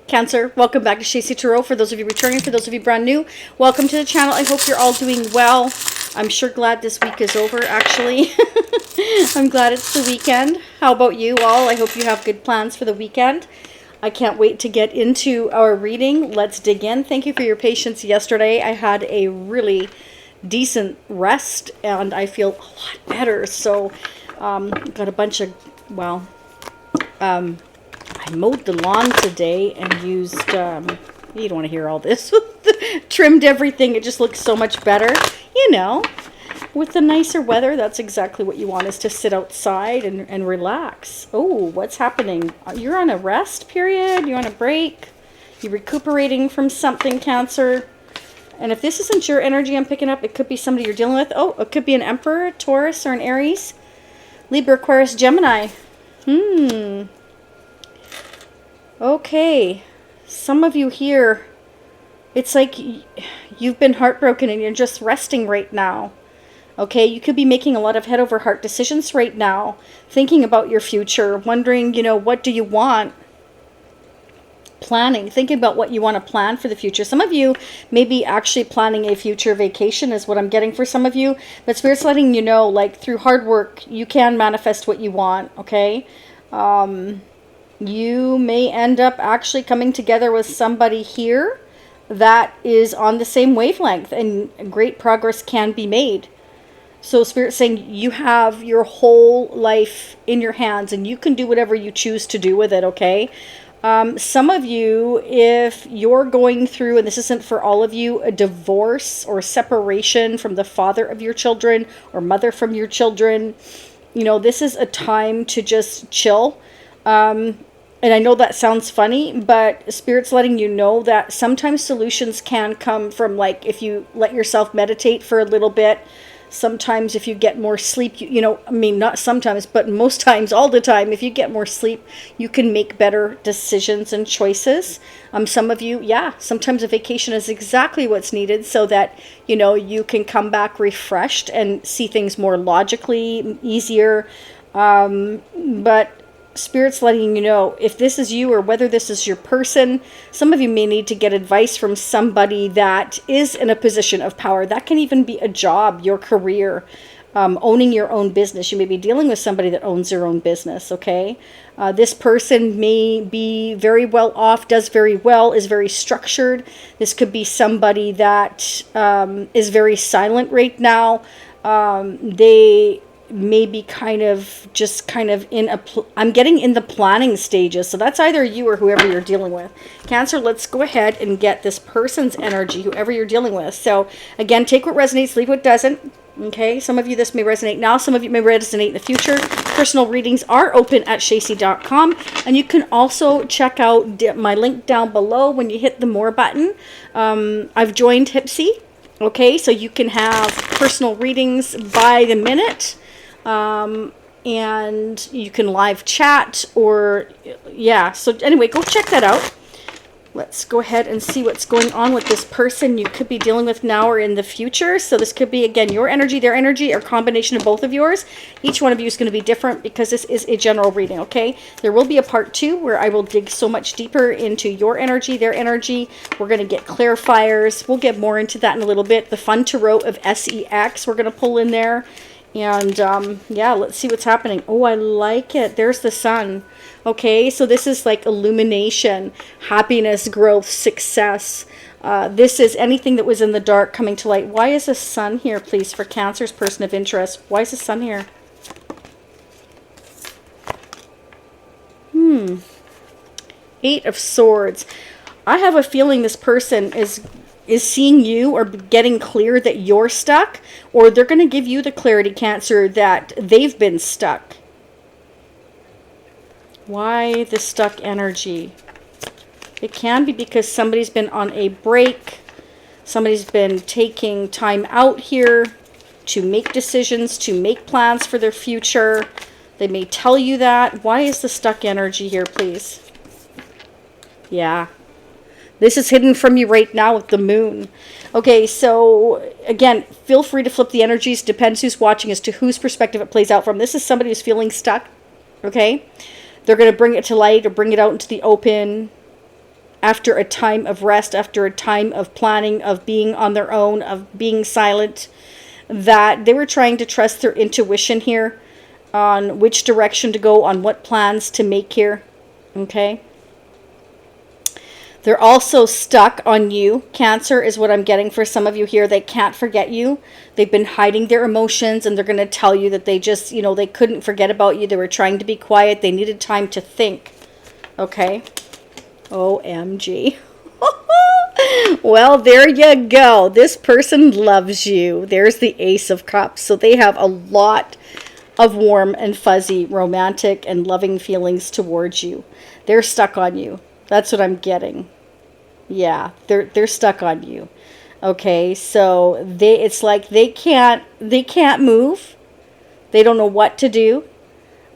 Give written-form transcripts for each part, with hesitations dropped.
Cancer, welcome back to Shacey Tarot. For those of you returning, for those of you brand new, welcome to the channel. I hope you're all doing well. I'm sure glad this week is over, actually. I'm glad it's the weekend. How about you all? I hope you have good plans for the weekend. I can't wait to get into our reading. Let's dig in. Thank you for your patience yesterday. I had a really decent rest and I feel a lot better. So, got a bunch of, well, I mowed the lawn today and used, you don't want to hear all this, trimmed everything. It just looks so much better. You know, with the nicer weather, that's exactly what you want, is to sit outside and relax. Oh, what's happening? You're on a rest period? You're on a break? You're recuperating from something, Cancer? And if this isn't your energy I'm picking up, it could be somebody you're dealing with. Oh, it could be an Emperor, Taurus, or an Aries. Libra, Aquarius, Gemini. Okay, some of you here, it's like you've been heartbroken and you're just resting right now. Okay, you could be making a lot of head over heart decisions right now, thinking about your future, wondering, you know, what do you want? Planning, thinking about what you want to plan for the future. Some of you may be actually planning a future vacation is what I'm getting for some of you. But Spirit's letting you know, like, through hard work, you can manifest what you want, okay? You may end up actually coming together with somebody here that is on the same wavelength, and great progress can be made. So Spirit's saying you have your whole life in your hands and you can do whatever you choose to do with it, okay? Some of you, if you're going through, and this isn't for all of you, a divorce or separation from the father of your children or mother from your children, you know, this is a time to just chill. And I know that sounds funny, but Spirit's letting you know that sometimes solutions can come from, like, if you let yourself meditate for a little bit. Sometimes if you get more sleep, you know, I mean, not sometimes, but most times, all the time, if you get more sleep, you can make better decisions and choices. Some of you, yeah, sometimes a vacation is exactly what's needed so that, you know, you can come back refreshed and see things more logically, easier. But Spirit's letting you know, if this is you or whether this is your person, some of you may need to get advice from somebody that is in a position of power. That can even be a job, your career, owning your own business. You may be dealing with somebody that owns their own business, okay? This person may be very well off, does very well, is very structured. This could be somebody that is very silent right now. They maybe kind of in I'm getting in the planning stages. So that's either you or whoever you're dealing with. Cancer, let's go ahead and get this person's energy, whoever you're dealing with. So again, take what resonates, leave what doesn't. Okay, some of you this may resonate now, some of you may resonate in the future. Personal readings are open at shacey.com, and you can also check out my link down below when you hit the more button. I've joined Hipsy. Okay, so you can have personal readings by the minute. And you can live chat, or yeah, so anyway, go check that out. Let's go ahead and see what's going on with this person you could be dealing with now or in the future. So this could be, again, your energy, their energy, or combination of both of yours. Each one of you is going to be different because this is a general reading, okay? There will be a part 2 where I will dig so much deeper into your energy, their energy. We're going to get clarifiers. We'll get more into that in a little bit. The fun tarot of SEX we're going to pull in there. And yeah, let's see what's happening. Oh, I like it. There's the sun. Okay, so this is like illumination, happiness, growth, success. This is anything that was in the dark coming to light. Why is the sun here, please, for Cancer's person of interest? Why is the sun here? Eight of Swords. I have a feeling this person is seeing you or getting clear that you're stuck, or they're going to give you the clarity, Cancer, that they've been stuck. Why the stuck energy? It can be because somebody's been on a break. Somebody's been taking time out here to make decisions, to make plans for their future. They may tell you that. Why is the stuck energy here, please? Yeah. This is hidden from you right now with the moon. Okay, so again, feel free to flip the energies. Depends who's watching as to whose perspective it plays out from. This is somebody who's feeling stuck. Okay? They're going to bring it to light or bring it out into the open. after a time of rest, after a time of planning, of being on their own, of being silent, that they were trying to trust their intuition here on which direction to go, on what plans to make here. Okay. They're also stuck on you. Cancer is what I'm getting for some of you here. They can't forget you. They've been hiding their emotions, and they're going to tell you that they just, they couldn't forget about you. They were trying to be quiet. They needed time to think. Okay. OMG. Well, there you go. This person loves you. There's the Ace of Cups. So they have a lot of warm and fuzzy romantic and loving feelings towards you. They're stuck on you. That's what I'm getting. Yeah, they're stuck on you. Okay, so it's like they can't move. They don't know what to do.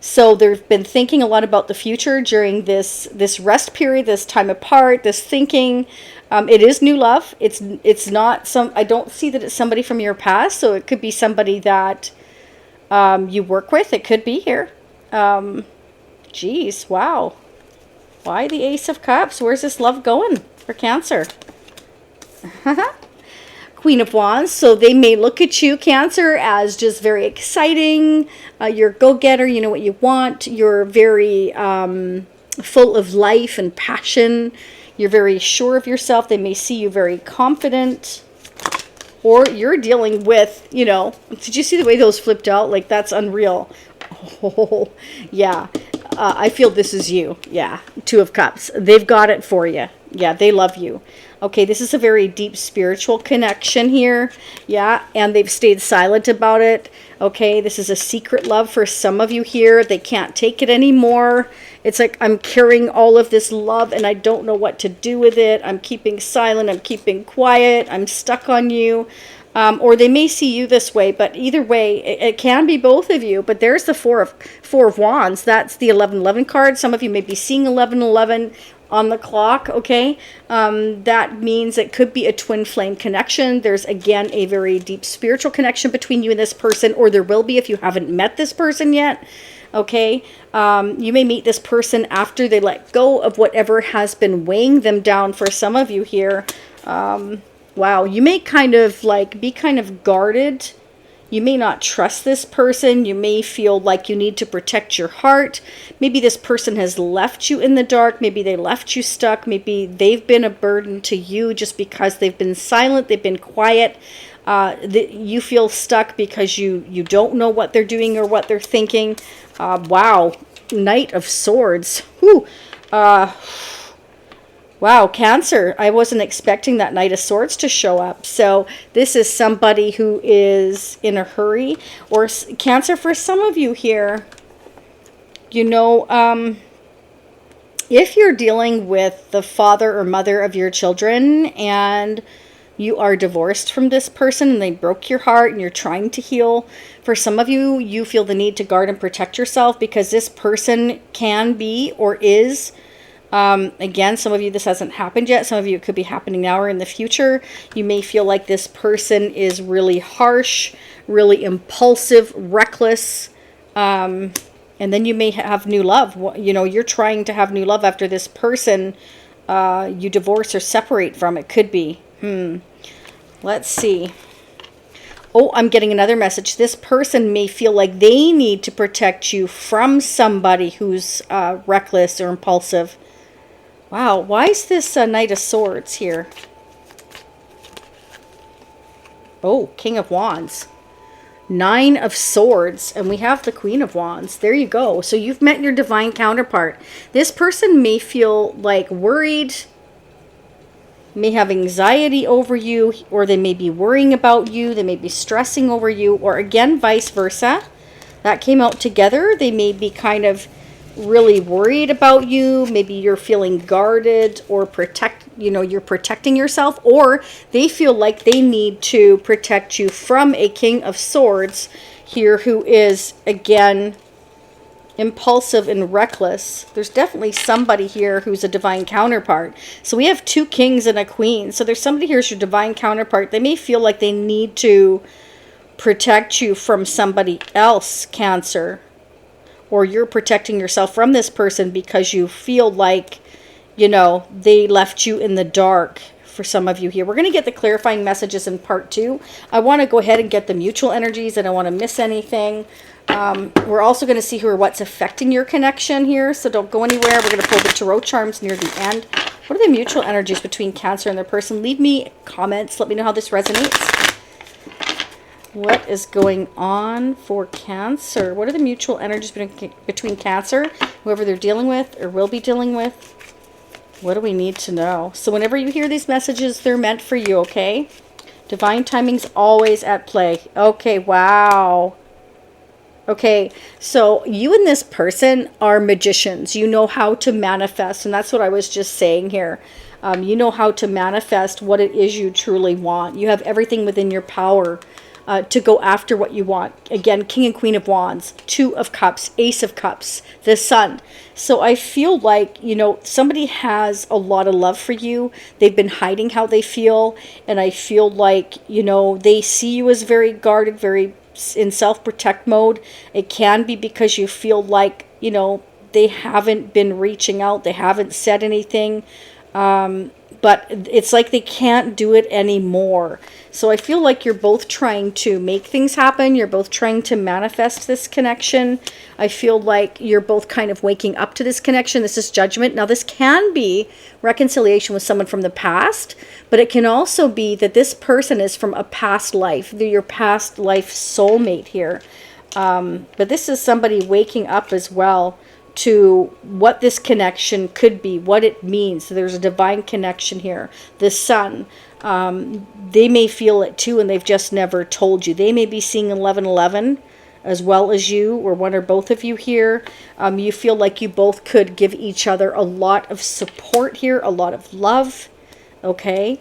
So they've been thinking a lot about the future during this rest period, this time apart, this thinking. It is new love. It's not I don't see that it's somebody from your past. So it could be somebody that you work with. It could be here. Geez, wow. Why the Ace of Cups? Where's this love going for Cancer? Queen of Wands. So they may look at you, Cancer, as just very exciting. You're a go-getter. You know what you want. You're very full of life and passion. You're very sure of yourself. They may see you very confident. Or you're dealing with, did you see the way those flipped out? Like, that's unreal. Oh, yeah. I feel this is you. Yeah. Two of Cups. They've got it for you. Yeah, they love you. Okay, this is a very deep spiritual connection here. Yeah, and they've stayed silent about it. Okay, this is a secret love for some of you here. They can't take it anymore. It's like, I'm carrying all of this love and I don't know what to do with it. I'm keeping silent. I'm keeping quiet. I'm stuck on you. Or they may see you this way, but either way, it can be both of you. But there's the Four of Wands. That's the 1111 card. Some of you may be seeing 1111 on the clock, okay? That means it could be a twin flame connection. There's, again, a very deep spiritual connection between you and this person, or there will be if you haven't met this person yet, okay? You may meet this person after they let go of whatever has been weighing them down for some of you here. Wow, you may be kind of guarded. You may not trust this person. You may feel like you need to protect your heart. Maybe this person has left you in the dark. Maybe they left you stuck. Maybe they've been a burden to you just because they've been silent. They've been quiet. You feel stuck because you don't know what they're doing or what they're thinking. Wow, Knight of Swords. Whew. Wow, Cancer, I wasn't expecting that Knight of Swords to show up. So this is somebody who is in a hurry. Or Cancer, for some of you here, if you're dealing with the father or mother of your children and you are divorced from this person and they broke your heart and you're trying to heal, for some of you, you feel the need to guard and protect yourself because this person can be or is... again, some of you, this hasn't happened yet. Some of you, it could be happening now or in the future. You may feel like this person is really harsh, really impulsive, reckless. And then you may have new love. You're trying to have new love after this person you divorce or separate from. It could be. Let's see. Oh, I'm getting another message. This person may feel like they need to protect you from somebody who's reckless or impulsive. Wow, why is this Knight of Swords here? Oh, King of Wands. Nine of Swords, and we have the Queen of Wands. There you go. So you've met your divine counterpart. This person may feel like worried, may have anxiety over you, or they may be worrying about you. They may be stressing over you, or again, vice versa. That came out together. They may be kind of really worried about you. Maybe you're feeling guarded or you're protecting yourself, or they feel like they need to protect you from a King of Swords here who is, again, impulsive and reckless. There's definitely somebody here who's a divine counterpart. So we have two kings and a queen. So there's somebody here who's your divine counterpart. They may feel like they need to protect you from somebody else, Cancer. Or you're protecting yourself from this person because you feel like you know, they left you in the dark for some of you here. We're going to get the clarifying messages in part 2. I want to go ahead and get the mutual energies. I don't want to miss anything. We're also going to see what's affecting your connection here, so don't go anywhere. We're going to pull the tarot charms near the end. What are the mutual energies between Cancer and their person? Leave me comments. Let me know how this resonates. What is going on for Cancer? What are the mutual energies between Cancer, whoever they're dealing with or will be dealing with? What do we need to know? So whenever you hear these messages, they're meant for you, okay? Divine timing's always at play. Okay, wow. Okay, so you and this person are magicians. You know how to manifest, and that's what I was just saying here. You know how to manifest what it is you truly want. You have everything within your power to go after what you want. Again, King and Queen of Wands, Two of Cups, Ace of Cups, the Sun. So I feel like, you know, somebody has a lot of love for you. They've been hiding how they feel. And I feel like, you know, they see you as very guarded, very in self-protect mode. It can be because you feel like, you know, they haven't been reaching out. They haven't said anything. But it's like they can't do it anymore. So I feel like you're both trying to make things happen. You're both trying to manifest this connection. I feel like you're both kind of waking up to this connection. This is judgment. Now, this can be reconciliation with someone from the past, but it can also be that this person is from a past life. They're your past life soulmate here. But this is somebody waking up as well to what this connection could be, what it means. So there's a divine connection here. The Sun, they may feel it too, and they've just never told you. They may be seeing 1111 as well as you, or one or both of you here. You feel like you both could give each other a lot of support here, a lot of love. Okay.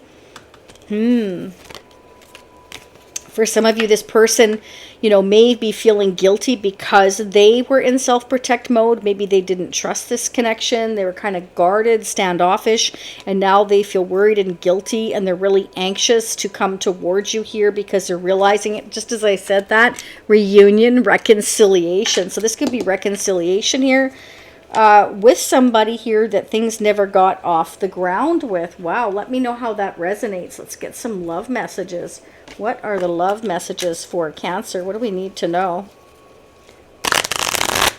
For some of you, this person, you know, may be feeling guilty because they were in self-protect mode. Maybe they didn't trust this connection. They were kind of guarded, standoffish, and now they feel worried and guilty, and they're really anxious to come towards you here because they're realizing it. Just as I said that, reunion, reconciliation. So this could be reconciliation here with somebody here that things never got off the ground with. Wow, let me know how that resonates. Let's get some love messages. What are the love messages for Cancer? What do we need to know?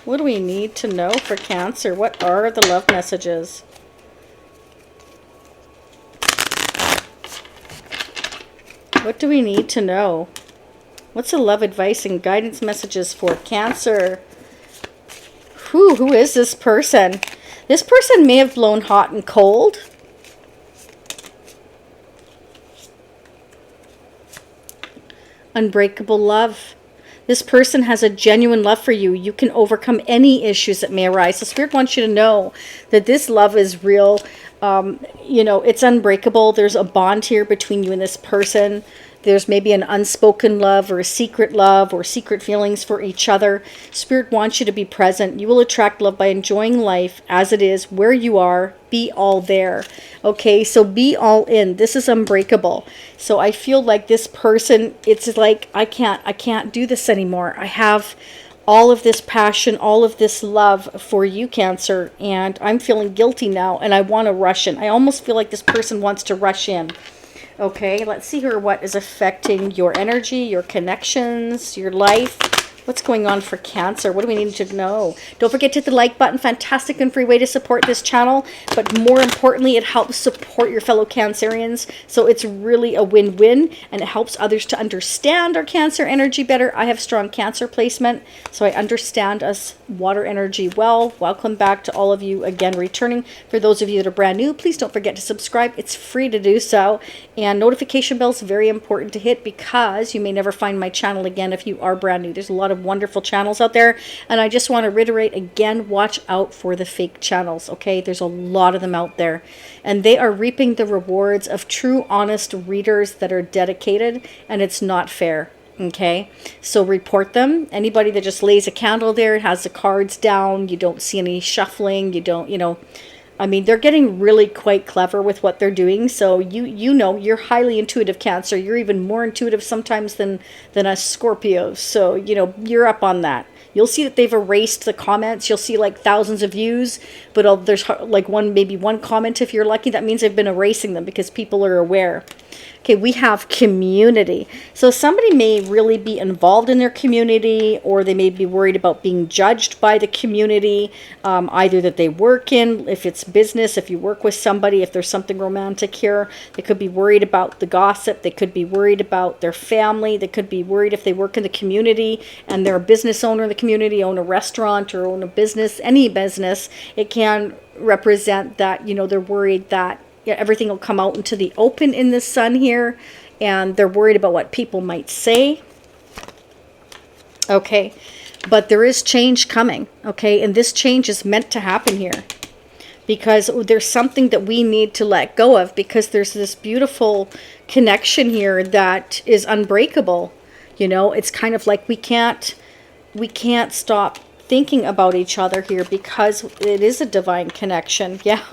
What do we need to know for Cancer? What are the love messages? What do we need to know? What's the love advice and guidance messages for Cancer? Who is this person? This person may have blown hot and cold. Unbreakable love. This person has a genuine love for you. You can overcome any issues that may arise. The Spirit wants you to know that this love is real. You know, it's unbreakable. There's a bond here between you and this person. There's maybe an unspoken love or a secret love or secret feelings for each other. Spirit wants you to be present. You will attract love by enjoying life as it is, where you are. Be all there. Okay, so be all in. This is unbreakable. So I feel like this person, it's like, I can't do this anymore. I have all of this passion, all of this love for you, Cancer, and I'm feeling guilty now, and I want to rush in. I almost feel like this person wants to rush in. Okay, let's see here what is affecting your energy, your connections, your life. What's going on for Cancer? What do we need to know? Don't forget to hit the like button. Fantastic and free way to support this channel. But more importantly, it helps support your fellow Cancerians. So it's really a win-win, and it helps others to understand our Cancer energy better. I have strong Cancer placement, so I understand us water energy well. Welcome back to all of you again returning. For those of you that are brand new, please don't forget to subscribe. It's free to do so. And notification bell is very important to hit because you may never find my channel again if you are brand new. There's a lot of wonderful channels out there, and I just want to reiterate again, watch out for the fake channels. Okay, there's a lot of them out there, and they are reaping the rewards of true honest readers that are dedicated, and it's not fair. Okay, so report them. Anybody that just lays a candle there, has the cards down, you don't see any shuffling, you don't, you know, I mean, they're getting really quite clever with what they're doing. So you know, you're highly intuitive, Cancer. You're even more intuitive sometimes than us Scorpios. So, you know, you're up on that. You'll see that they've erased the comments. You'll see like thousands of views, but there's like maybe one comment if you're lucky. That means they've been erasing them because people are aware. Okay, we have community. So somebody may really be involved in their community, or they may be worried about being judged by the community, either that they work in, if it's business, if you work with somebody, if there's something romantic here. They could be worried about the gossip. They could be worried about their family. They could be worried if they work in the community and they're a business owner in the community, own a restaurant or own a business, any business. It can represent that, they're worried that everything will come out into the open in the sun here, and they're worried about what people might say. Okay, but there is change coming, okay, and this change is meant to happen here because there's something that we need to let go of, because there's this beautiful connection here that is unbreakable. It's kind of like we can't stop thinking about each other here because it is a divine connection. Yeah.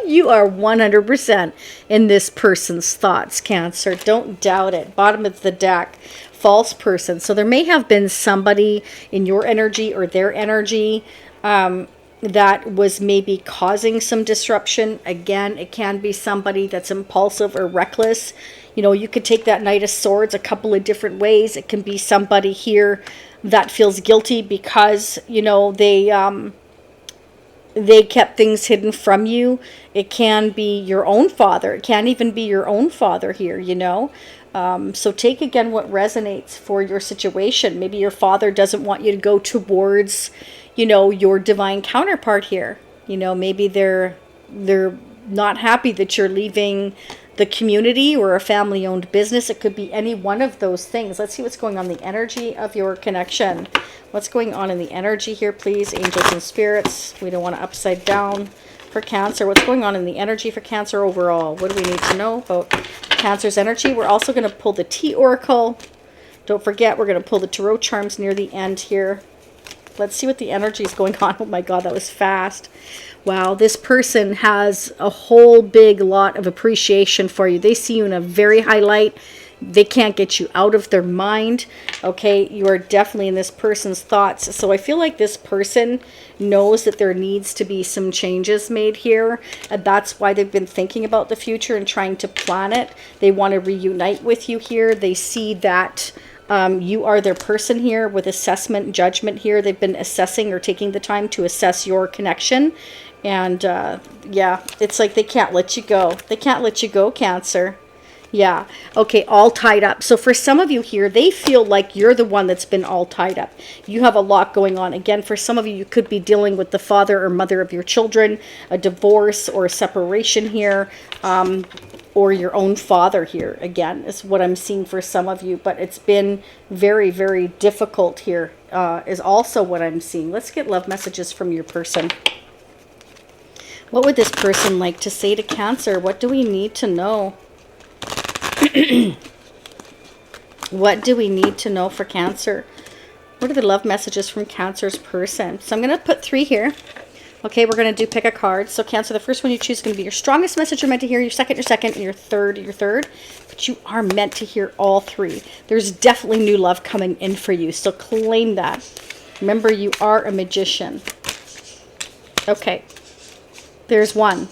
You are 100% in this person's thoughts, Cancer. Don't doubt it. Bottom of the deck, false person. So there may have been somebody in your energy or their energy that was maybe causing some disruption. Again, it can be somebody that's impulsive or reckless. You could take that Knight of Swords a couple of different ways. It can be somebody here that feels guilty because, they kept things hidden from you. It can be your own father. It can even be your own father here, So take again what resonates for your situation. Maybe your father doesn't want you to go towards, your divine counterpart here. Maybe they're not happy that you're leaving the community or a family-owned business. It could be any one of those things. Let's see what's going on in the energy of your connection. What's going on in the energy here, please, angels and spirits? We don't want to upside down for Cancer. What's going on in the energy for Cancer overall? What do we need to know about Cancer's energy? We're also going to pull the Tea Oracle. Don't forget, we're going to pull the Tarot Charms near the end here. Let's see what the energy is going on. Oh my God, that was fast. Wow, this person has a whole big lot of appreciation for you. They see you in a very high light. They can't get you out of their mind. Okay, you are definitely in this person's thoughts. So I feel like this person knows that there needs to be some changes made here. And that's why they've been thinking about the future and trying to plan it. They want to reunite with you here. They see that you are their person here with assessment, judgment here. They've been assessing or taking the time to assess your connection. And yeah, it's like they can't let you go. They can't let you go, Cancer. Yeah. Okay, all tied up. So for some of you here, they feel like you're the one that's been all tied up. You have a lot going on. Again, for some of you, you could be dealing with the father or mother of your children, a divorce or a separation here, or your own father here. Again, is what I'm seeing for some of you. But it's been very, very difficult here, is also what I'm seeing. Let's get love messages from your person. What would this person like to say to Cancer? What do we need to know? What do we need to know for Cancer? What are the love messages from Cancer's person? So I'm going to put 3 here. Okay, we're going to do pick a card. So Cancer, the first one you choose is going to be your strongest message you're meant to hear, your second, and your third. But you are meant to hear all 3. There's definitely new love coming in for you. So claim that. Remember, you are a magician. Okay. There's 1.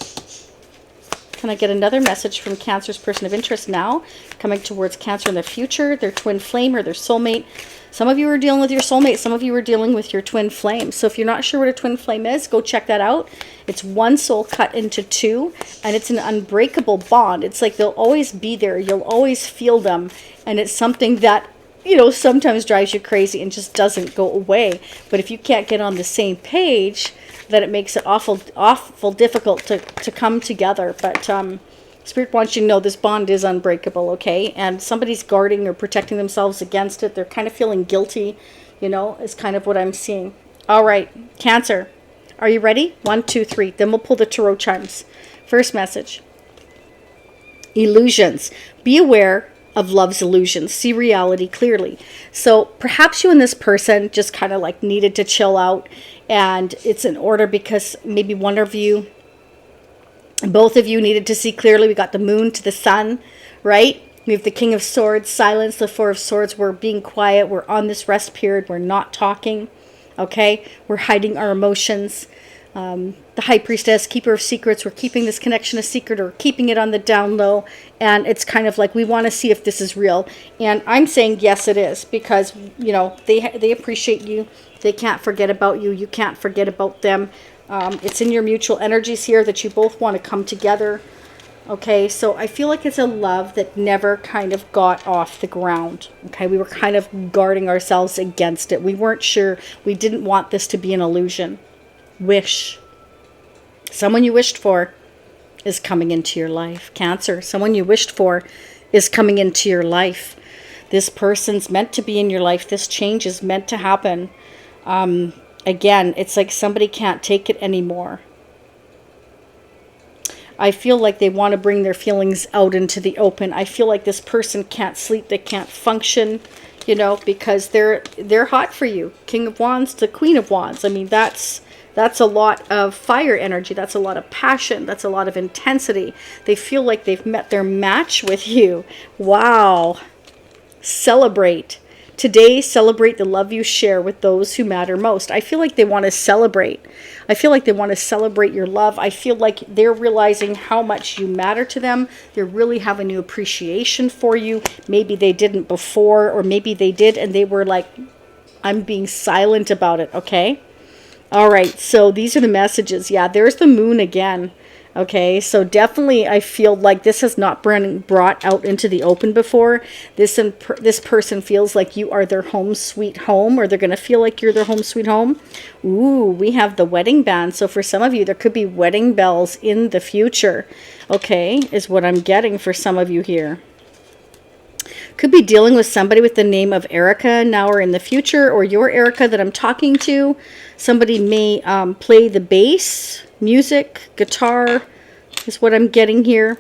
Can I get another message from Cancer's person of interest now? Coming towards Cancer in the future, their twin flame or their soulmate. Some of you are dealing with your soulmate. Some of you are dealing with your twin flame. So if you're not sure what a twin flame is, go check that out. It's 1 soul cut into 2, and it's an unbreakable bond. It's like they'll always be there. You'll always feel them, and it's something that, sometimes drives you crazy and just doesn't go away. But if you can't get on the same page, that it makes it awful difficult to come together. But Spirit wants you to know this bond is unbreakable, okay? And somebody's guarding or protecting themselves against it. They're kind of feeling guilty, is kind of what I'm seeing. All right, Cancer, are you ready? 1, 2, 3. Then we'll pull the Tarot Charms. First message. Illusions. Be aware of love's illusions. See reality clearly. So perhaps you and this person just kind of like needed to chill out, and it's in order because maybe one of you, both of you needed to see clearly. We got the moon to the sun, right? We have the King of Swords, silence, the Four of Swords. We're being quiet. We're on this rest period. We're not talking. Okay? We're hiding our emotions. The High Priestess, Keeper of Secrets, we're keeping this connection a secret or keeping it on the down low. And it's kind of like we want to see if this is real. And I'm saying yes, it is, because, you know, they appreciate you. They can't forget about you. You can't forget about them. It's in your mutual energies here that you both want to come together. Okay, so I feel like it's a love that never kind of got off the ground. Okay, we were kind of guarding ourselves against it. We weren't sure. We didn't want this to be an illusion. Wish. Someone you wished for is coming into your life. Cancer, someone you wished for is coming into your life. This person's meant to be in your life. This change is meant to happen. Again, it's like somebody can't take it anymore. I feel like they want to bring their feelings out into the open. I feel like this person can't sleep. They can't function, you know, because they're hot for you. King of Wands to Queen of Wands. I mean, that's a lot of fire energy. That's a lot of passion. That's a lot of intensity. They feel like they've met their match with you. Wow. Celebrate. Today, celebrate the love you share with those who matter most. I feel like they want to celebrate. I feel like they want to celebrate your love. I feel like they're realizing how much you matter to them. They really have a new appreciation for you. Maybe they didn't before, or maybe they did and they were like, I'm being silent about it, okay? All right, so these are the messages. Yeah, there's the moon again. Okay, so definitely I feel like this has not been brought out into the open before. This person feels like you are their home sweet home, or they're going to feel like you're their home sweet home. Ooh, we have the wedding band. So for some of you, there could be wedding bells in the future. Okay, is what I'm getting for some of you here. Could be dealing with somebody with the name of Erica now or in the future, or your Erica that I'm talking to. Somebody may play the bass, music, guitar is what I'm getting here.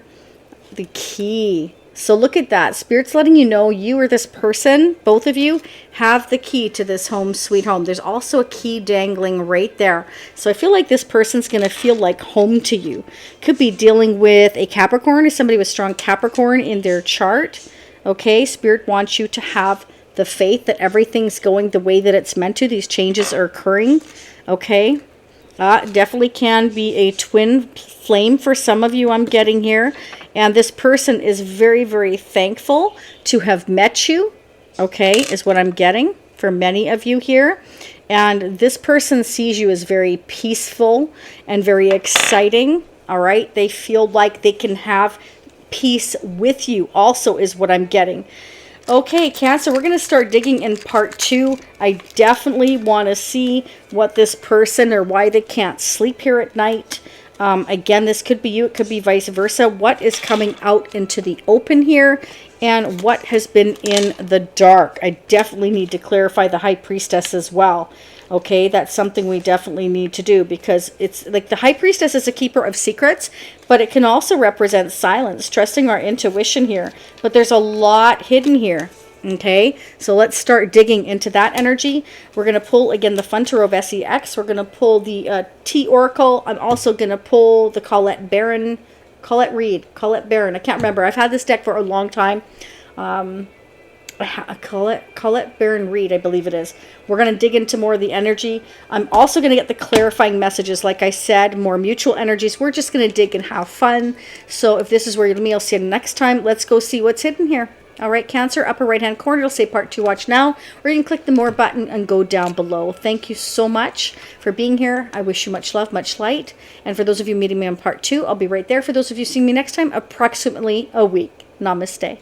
The key. So look at that. Spirit's letting you know you or this person, both of you, have the key to this home sweet home. There's also a key dangling right there. So I feel like this person's going to feel like home to you. Could be dealing with a Capricorn or somebody with strong Capricorn in their chart. Okay, Spirit wants you to have the faith that everything's going the way that it's meant to. These changes are occurring. Okay, definitely can be a twin flame for some of you, I'm getting here. And this person is very, very thankful to have met you. Okay, is what I'm getting for many of you here. And this person sees you as very peaceful and very exciting. All right, they feel like they can have peace with you also is what I'm getting. Okay, Cancer, we're going to start digging in part 2. I definitely want to see what this person or why they can't sleep here at night. Again, this could be you. It could be vice versa. What is coming out into the open here and what has been in the dark? I definitely need to clarify the High Priestess as well. Okay, that's something we definitely need to do, because it's like the High Priestess is a keeper of secrets, but it can also represent silence, trusting our intuition here. But there's a lot hidden here. Okay, so let's start digging into that energy. We're going to pull, again, the Fun Tarot of SEX. We're going to pull the T Oracle. I'm also going to pull the Colette Baron. Colette Baron. I can't remember. I've had this deck for a long time. Colette Baron Reed, I believe it is. We're going to dig into more of the energy. I'm also going to get the clarifying messages. Like I said, more mutual energies. We're just going to dig and have fun. So if this is where you're with me, I'll see you next time. Let's go see what's hidden here. All right, Cancer, upper right-hand corner, it'll say part 2, watch now. Or you can click the more button and go down below. Thank you so much for being here. I wish you much love, much light. And for those of you meeting me on part 2, I'll be right there. For those of you seeing me next time, approximately a week. Namaste.